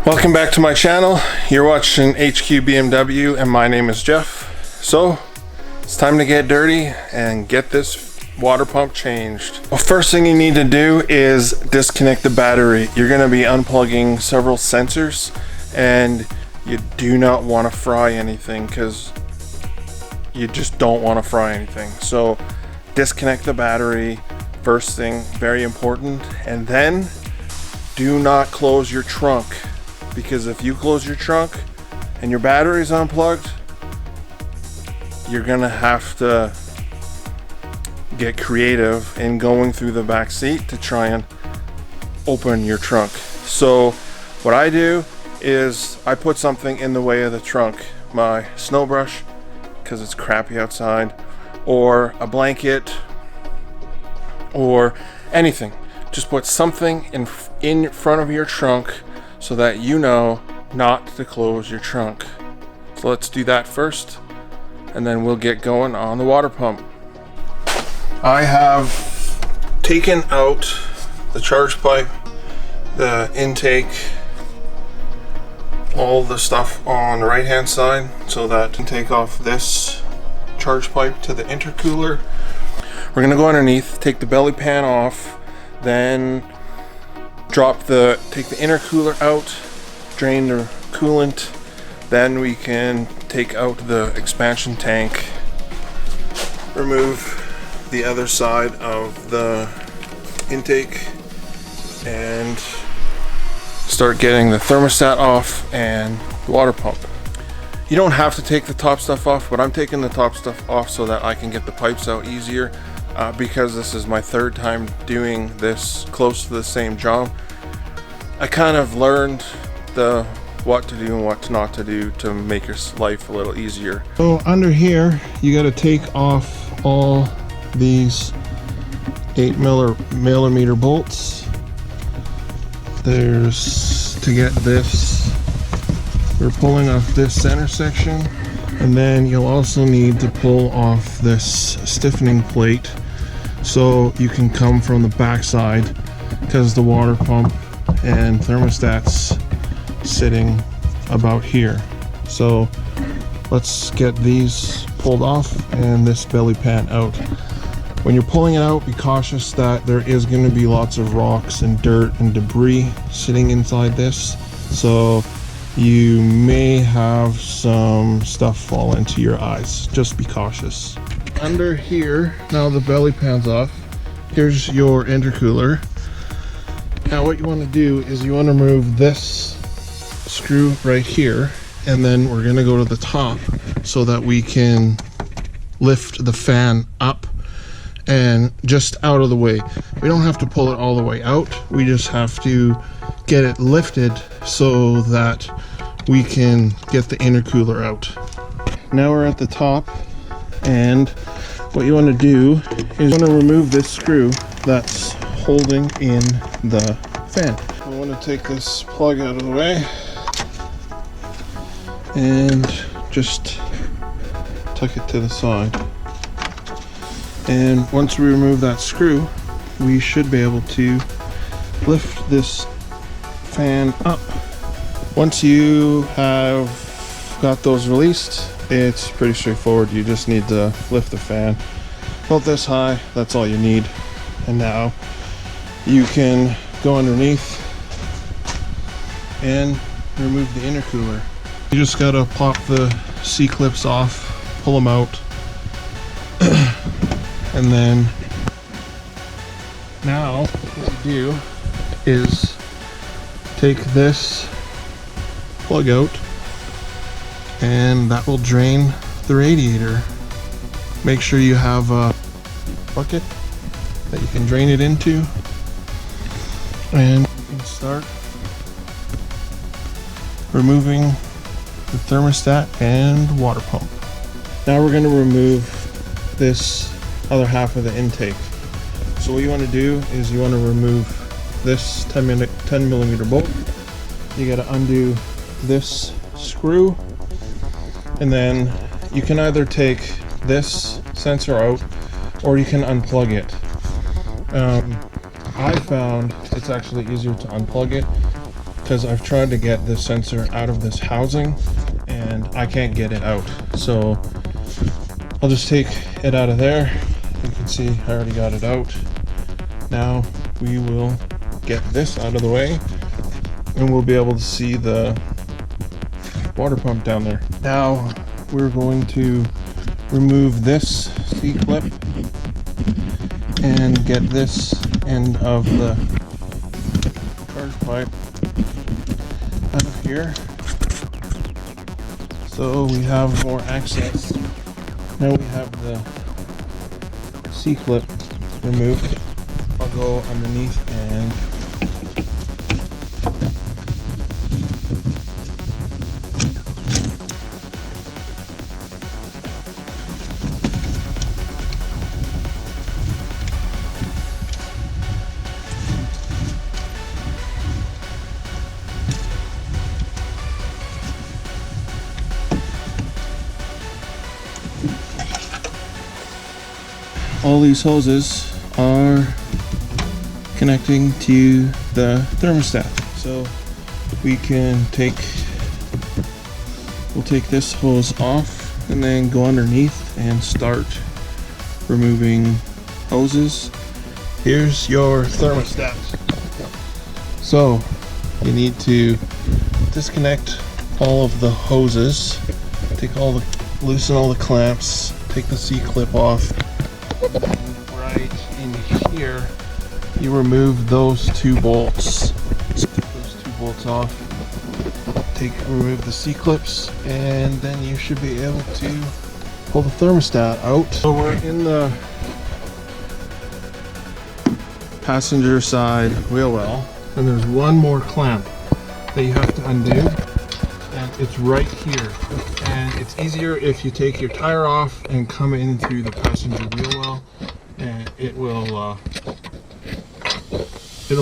Welcome back to my channel. You're watching HQ BMW and my name is Jeff. So it's time to get dirty and get this water pump changed. Well, first thing you need to do is disconnect the battery. You're going to be unplugging several sensors and you do not want to fry anything because you just don't want to fry anything. So disconnect the battery first thing, very important. And then do not close your trunk, because if you close your trunk and your battery is unplugged, you're gonna have to get creative in going through the back seat to try and open your trunk. So what I do is I put something in the way of the trunk, my snow brush because it's crappy outside, or a blanket, or anything. Just put something in front of your trunk so that you know not to close your trunk. So let's do that first, and then we'll get going on the water pump. I have taken out the charge pipe, the intake, all the stuff on the right hand side, so that I can take off this charge pipe to the intercooler. We're gonna go underneath, take the belly pan off, then take the intercooler out, drain the coolant, then we can take out the expansion tank, remove the other side of the intake, and start getting the thermostat off and the water pump. You don't have to take the top stuff off, but I'm taking the top stuff off so that I can get the pipes out easier. Because this is my third time doing this close to the same job, I kind of learned what to do and what not to do to make your life a little easier. So under here, you got to take off all these 8mm bolts. There's, to get this, we're pulling off this center section, and then you'll also need to pull off this stiffening plate so you can come from the back side, because the water pump and thermostat's sitting about here. So let's get these pulled off and this belly pan out. When you're pulling it out, be cautious that there is going to be lots of rocks and dirt and debris sitting inside this, so you may have some stuff fall into your eyes. Just be cautious. Under here, now the belly pan's off, here's your intercooler. Now what you want to do is you want to remove this screw right here, and then we're going to go to the top so that we can lift the fan up and just out of the way. We don't have to pull it all the way out, we just have to get it lifted so that we can get the intercooler out. Now we're at the top, and what you want to do is you want to remove this screw that's holding in the fan. I want to take this plug out of the way and just tuck it to the side. And once we remove that screw, we should be able to lift this fan up. Once you have got those released, it's pretty straightforward. You just need to lift the fan about this high, that's all you need. And now you can go underneath and remove the intercooler. You just gotta pop the C-clips off, pull them out, and then now what you do is take this plug out, and that will drain the radiator. Make sure you have a bucket that you can drain it into, and you can start removing the thermostat and water pump. Now we're going to remove this other half of the intake. So what you want to do is you want to remove this 10mm bolt. You got to undo this screw, and then you can either take this sensor out or you can unplug it. I found it's actually easier to unplug it. because I've tried to get this sensor out of this housing and I can't get it out. So I'll just take it out of there. You can see I already got it out. Now we will get this out of the way and we'll be able to see the water pump down there. Now we're going to remove this C-clip and get this end of the charge pipe out of here, so we have more access. Now we have the C-clip removed. I'll go underneath and all these hoses are connecting to the thermostat. So we'll take this hose off and then go underneath and start removing hoses. Here's your thermostat. So you need to disconnect all of the hoses, loosen all the clamps, take the C-clip off. Right in here, you remove those two bolts. Take those two bolts off. Remove the C-clips, and then you should be able to pull the thermostat out. So we're in the passenger side wheel well, and there's one more clamp that you have to undo, and it's right here. And it's easier if you take your tire off and come in through the passenger wheel well, and it'll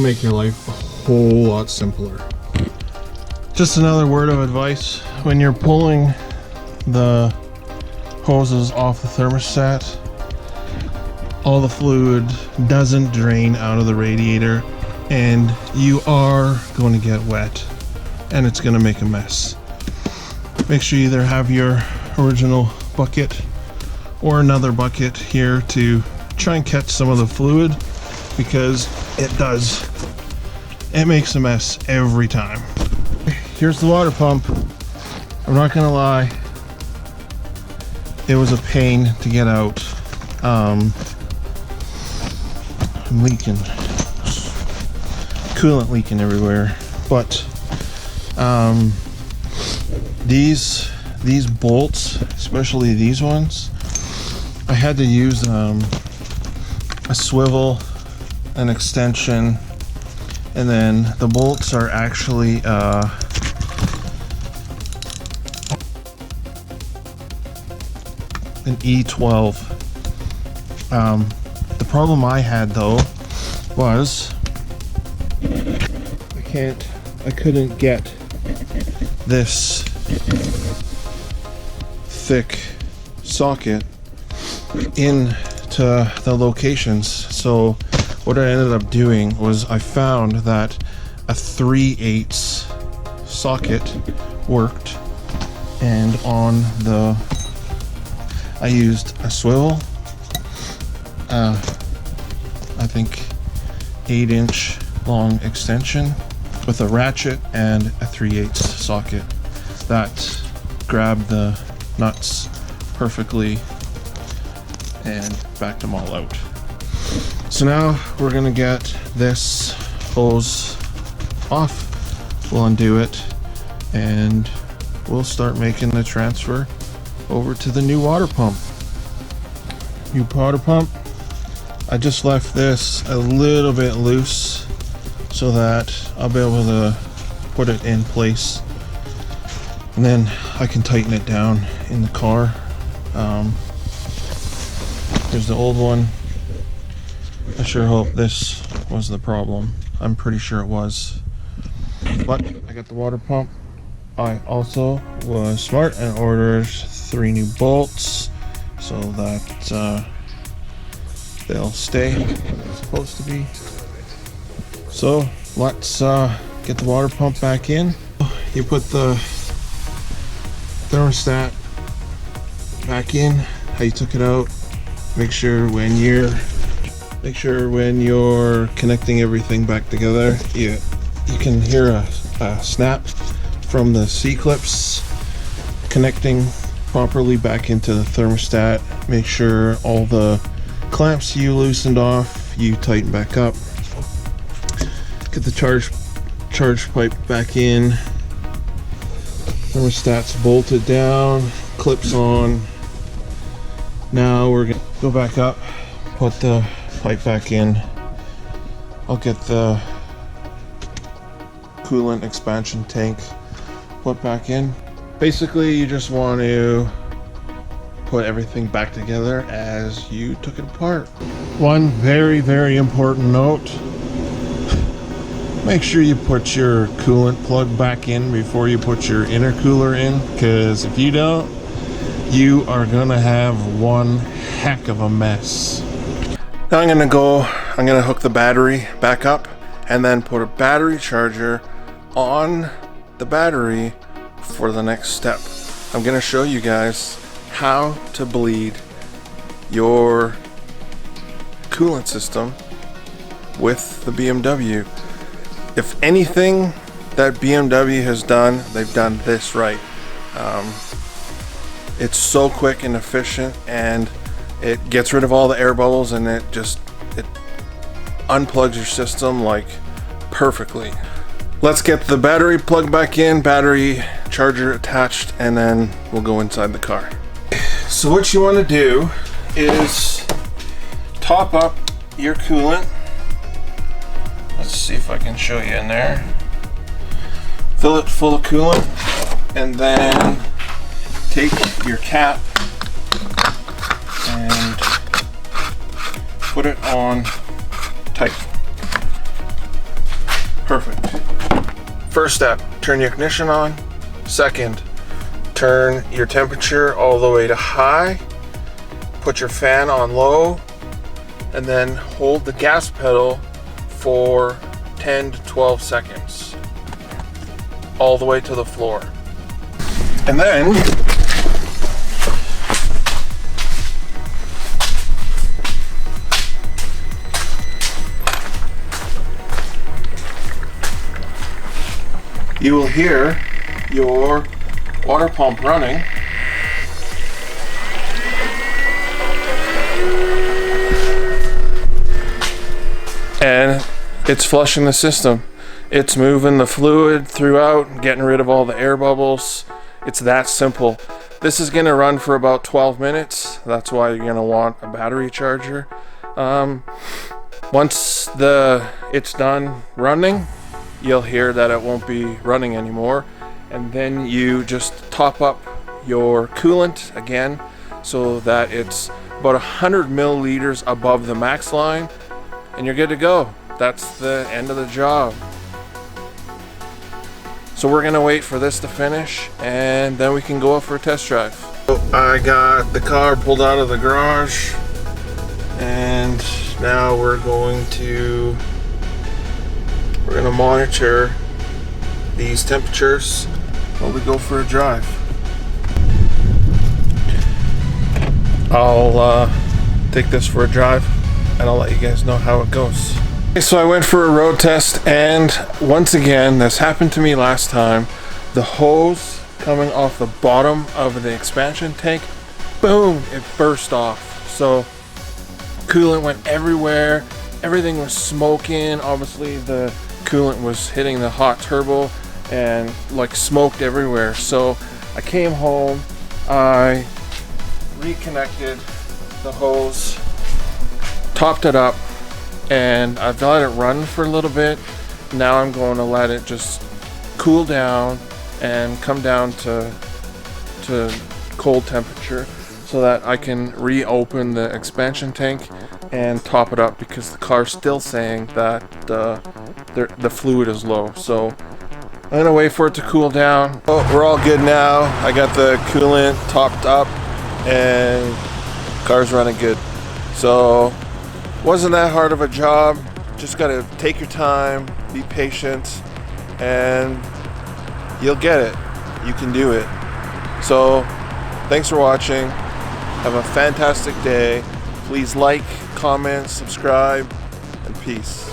make your life a whole lot simpler. Just another word of advice: when you're pulling the hoses off the thermostat, all the fluid doesn't drain out of the radiator and you are going to get wet and it's going to make a mess. Make sure you either have your original bucket or another bucket here to try and catch some of the fluid, because it makes a mess every time. Here's the water pump. I'm not gonna lie, it was a pain to get out. I'm leaking, coolant leaking everywhere, but these bolts, especially these ones, I had to use a swivel, an extension, and then the bolts are actually an E12. The problem I had though was I couldn't get this thick socket into the locations. So what I ended up doing was I found that a 3/8 socket worked, and I used a swivel, I think 8-inch long extension with a ratchet and a 3/8 socket that grabbed the nuts perfectly and backed them all out. So now we're gonna get this hose off, we'll undo it, and we'll start making the transfer over to the new water pump. New water pump, I just left this a little bit loose so that I'll be able to put it in place, and then I can tighten it down in the car. Here's the old one. I sure hope this was the problem. I'm pretty sure it was. But I got the water pump. I also was smart and ordered 3 new bolts so that they'll stay where they're supposed to be. So let's get the water pump back in. You put the thermostat back in, how you took it out. Make sure when you're connecting everything back together, you can hear a snap from the C-clips connecting properly back into the thermostat. Make sure all the clamps you loosened off, you tighten back up. Get the charge pipe back in. Thermostat's bolted down, clips on. Now we're gonna go back up, put the pipe back in. I'll get the coolant expansion tank put back in. Basically, you just want to put everything back together as you took it apart. One very, very important note. Make sure you put your coolant plug back in before you put your intercooler in, because if you don't, you are gonna have one heck of a mess. Now I'm gonna hook the battery back up and then put a battery charger on the battery for the next step. I'm gonna show you guys how to bleed your coolant system with the BMW. If anything that BMW has done, they've done this right. It's so quick and efficient, and it gets rid of all the air bubbles, and it unplugs your system like perfectly. Let's get the battery plugged back in, battery charger attached, and then we'll go inside the car. So what you want to do is top up your coolant. Let's see if I can show you in there. Fill it full of coolant, and then take your cap and put it on tight. Perfect. First step, turn your ignition on. Second, turn your temperature all the way to high. Put your fan on low, and then hold the gas pedal for 10 to 12 seconds, all the way to the floor. And then you will hear your water pump running. And it's flushing the system. It's moving the fluid throughout, getting rid of all the air bubbles. It's that simple. This is gonna run for about 12 minutes. That's why you're gonna want a battery charger. Once it's done running, you'll hear that it won't be running anymore. And then you just top up your coolant again so that it's about 100 milliliters above the max line, and you're good to go. That's the end of the job. So we're gonna wait for this to finish, and then we can go out for a test drive. So I got the car pulled out of the garage, and now we're gonna monitor these temperatures while we go for a drive. I'll take this for a drive, and I'll let you guys know how it goes. Okay, so I went for a road test, and once again, this happened to me last time. The hose coming off the bottom of the expansion tank, boom, it burst off. So coolant went everywhere, everything was smoking. Obviously the coolant was hitting the hot turbo and like smoked everywhere. So I came home, I reconnected the hose, topped it up, and I've let it run for a little bit. Now I'm going to let it just cool down and come down to cold temperature so that I can reopen the expansion tank and top it up, because the car's still saying that the fluid is low. So I'm gonna wait for it to cool down. Oh, we're all good now. I got the coolant topped up and car's running good. So wasn't that hard of a job. Just gotta take your time, be patient, and you'll get it. You can do it. So thanks for watching. Have a fantastic day. Please like, comment, subscribe, and peace.